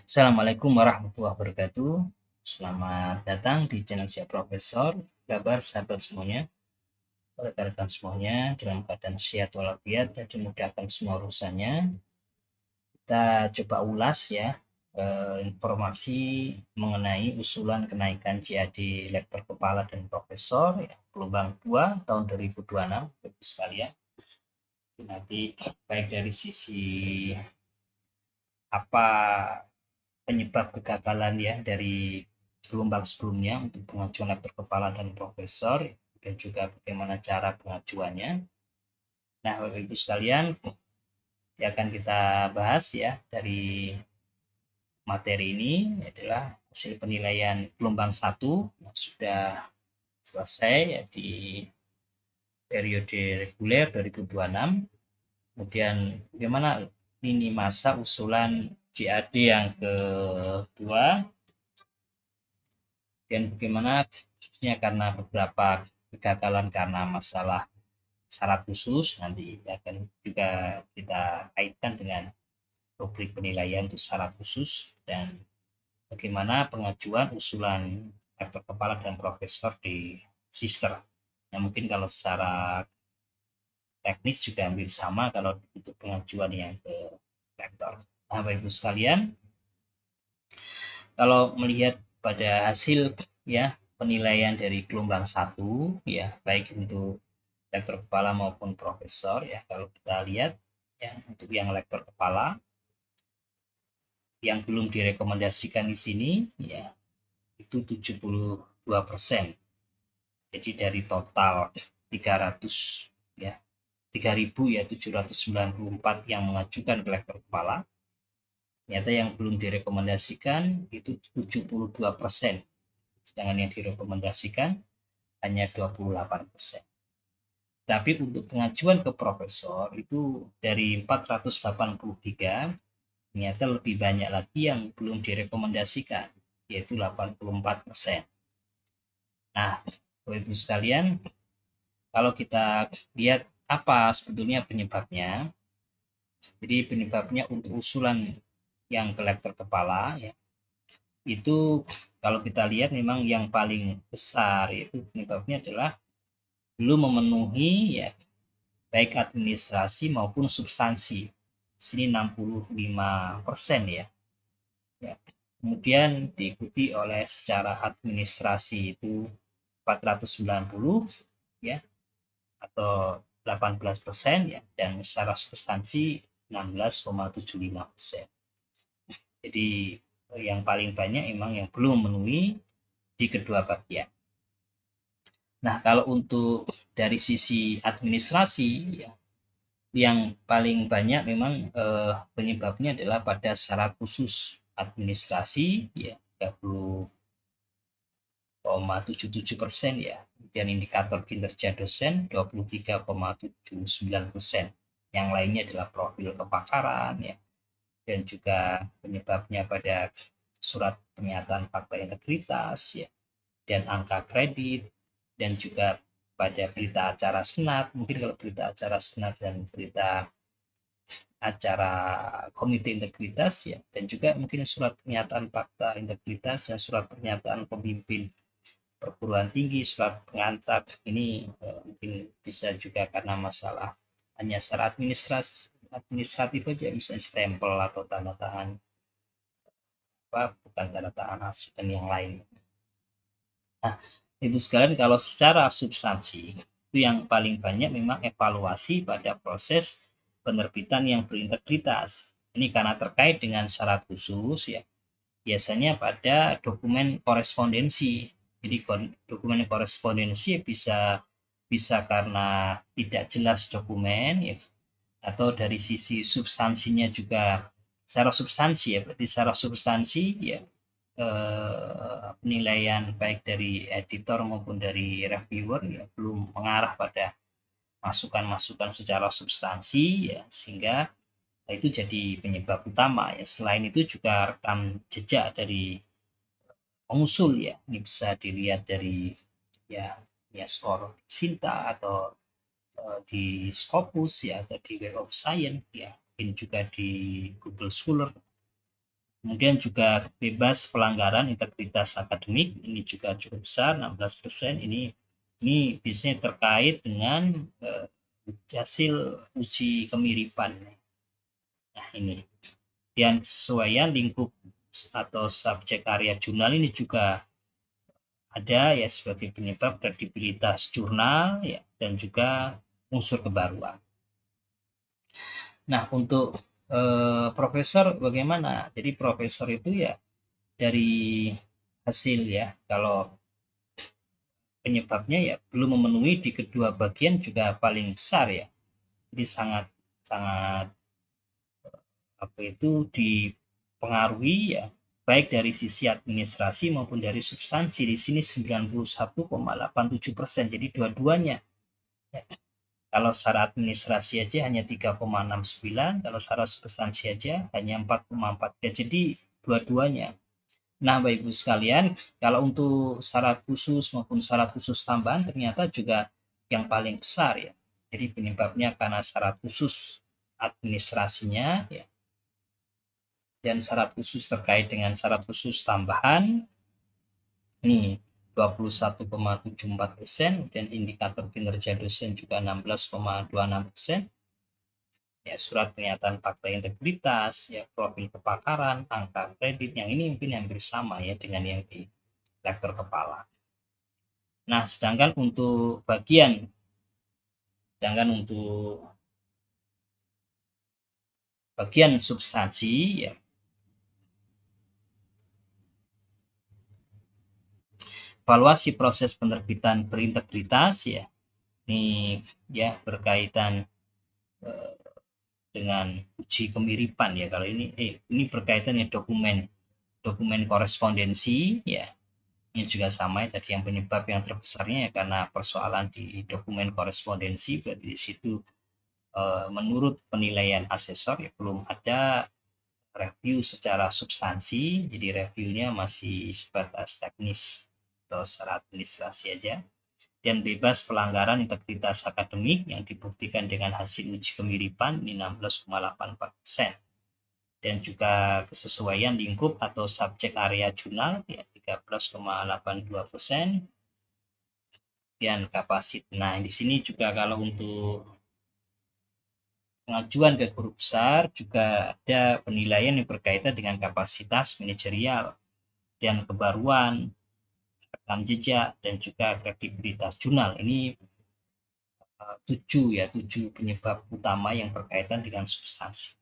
Assalamualaikum warahmatullahi wabarakatuh. Selamat datang di channel Siap Profesor. Kabar sahabat semuanya, rekan-rekan semuanya dalam keadaan sehat walafiat dan dimudahkan semua urusannya. Kita coba ulas ya informasi mengenai usulan kenaikan JAD lektor kepala dan profesor ya, gelombang 2 tahun 2026 Bapak sekalian. Nanti baik dari sisi apa penyebab kegagalan ya dari gelombang sebelumnya untuk pengajuan lektor kepala dan profesor dan juga bagaimana cara pengajuannya. Nah, Bapak Ibu sekalian, yang akan kita bahas ya dari materi ini adalah hasil penilaian gelombang 1 yang sudah selesai ya, di periode reguler 2026. Kemudian bagaimana ini masa usulan JAD yang kedua dan bagaimana khususnya karena beberapa kegagalan karena masalah syarat khusus nanti akan juga kita kaitkan dengan rubrik penilaian untuk syarat khusus dan bagaimana pengajuan usulan rektor kepala dan profesor di sister. Nah, mungkin kalau secara teknis juga hampir sama kalau untuk pengajuan yang ke rektor. Nah, Bapak Ibu sekalian, kalau melihat pada hasil ya penilaian dari gelombang 1 ya, baik untuk lektor kepala maupun profesor ya, kalau kita lihat ya untuk yang lektor kepala yang belum direkomendasikan di sini ya itu 72%. Jadi dari total 300 ya 3.794 yang mengajukan ke lektor kepala, ternyata yang belum direkomendasikan itu 72%, sedangkan yang direkomendasikan hanya 28%. Tapi untuk pengajuan ke profesor itu dari 483 ternyata lebih banyak lagi yang belum direkomendasikan, yaitu 84%. Nah, Bapak Ibu sekalian, kalau kita lihat apa sebetulnya penyebabnya, jadi penyebabnya untuk usulan yang ke lektor kepala ya, itu kalau kita lihat memang yang paling besar itu penyebabnya adalah belum memenuhi ya baik administrasi maupun substansi. Di sini 65% ya. Ya. Kemudian diikuti oleh secara administrasi itu 490 ya atau 18% ya, dan secara substansi 16,75%. Jadi yang paling banyak memang yang belum memenuhi di kedua bagian. Nah, kalau untuk dari sisi administrasi ya, yang paling banyak memang penyebabnya adalah pada syarat khusus administrasi ya 30,77% ya, dan indikator kinerja dosen 23,79%. Yang lainnya adalah profil kepakaran ya, dan juga penyebabnya pada surat pernyataan fakta integritas ya, dan angka kredit, dan juga pada berita acara senat. Mungkin kalau berita acara senat dan berita acara komite integritas ya, dan juga mungkin surat pernyataan fakta integritas dan surat pernyataan pemimpin perguruan tinggi, surat pengantar ini mungkin bisa juga karena masalah hanya secara administratif aja, misalnya stempel atau tanda tangan bukan tanda tangan asli dan yang lain. Nah, Ibu sekalian, kalau secara substansi itu yang paling banyak memang evaluasi pada proses penerbitan yang berintegritas. Ini karena terkait dengan syarat khusus ya, biasanya pada dokumen korespondensi. Jadi dokumen korespondensi bisa karena tidak jelas dokumen ya, atau dari sisi substansinya juga secara substansi ya, berarti secara substansi ya penilaian baik dari editor maupun dari reviewer ya belum mengarah pada masukan-masukan secara substansi ya, sehingga itu jadi penyebab utama ya. Selain itu juga rekam jejak dari pengusul ya, ini bisa dilihat dari ya skor Sinta atau di Scopus ya, atau di Web of Science ya, ini juga di Google Scholar Kemudian juga bebas pelanggaran integritas akademik, ini juga cukup besar 16%. Ini biasanya terkait dengan hasil uji kemiripan. Nah, ini. Dan kesesuaian lingkup atau subjek area jurnal ini juga ada ya sebagai penyebab kredibilitas jurnal ya, dan juga unsur kebaruan. Nah, untuk profesor bagaimana? Jadi profesor itu ya dari hasil ya, kalau penyebabnya ya belum memenuhi di kedua bagian juga paling besar ya. Jadi sangat apa itu dipengaruhi ya baik dari sisi administrasi maupun dari substansi. Di sini 91,87%. Jadi dua-duanya. Ya. Kalau secara administrasi aja hanya 3,69, kalau secara substansi aja hanya 4,43. Jadi dua-duanya. Nah, Bapak Ibu sekalian, kalau untuk syarat khusus maupun syarat khusus tambahan ternyata juga yang paling besar ya. Jadi penyebabnya karena syarat khusus administrasinya ya, dan syarat khusus terkait dengan syarat khusus tambahan ini 21,74%, dan indikator kinerja dosen juga 16,26%. Ya, surat pernyataan fakta integritas, ya profil kepakaran, angka kredit, yang ini mungkin hampir sama ya dengan yang di lektor kepala. Nah, sedangkan untuk bagian substansi ya, evaluasi proses penerbitan berintegritas ya, ini ya berkaitan dengan uji kemiripan ya. Kalau ini berkaitan dengan dokumen korespondensi ya. Ini juga sama ya, tadi yang penyebab yang terbesarnya ya karena persoalan di dokumen korespondensi. Berarti di situ menurut penilaian asesor ya belum ada review secara substansi, jadi reviewnya masih sebatas teknis atau secara administrasi aja. Dan bebas pelanggaran integritas akademik yang dibuktikan dengan hasil uji kemiripan ini 16,84%. Dan juga kesesuaian lingkup atau subjek area jurnal ya 13,82%. Dan kapasitas. Nah, di sini juga kalau untuk pengajuan ke guru besar juga ada penilaian yang berkaitan dengan kapasitas manajerial dan kebaruan, rekam jejak, dan juga kredibilitas jurnal. Ini 7 penyebab utama yang berkaitan dengan substansi.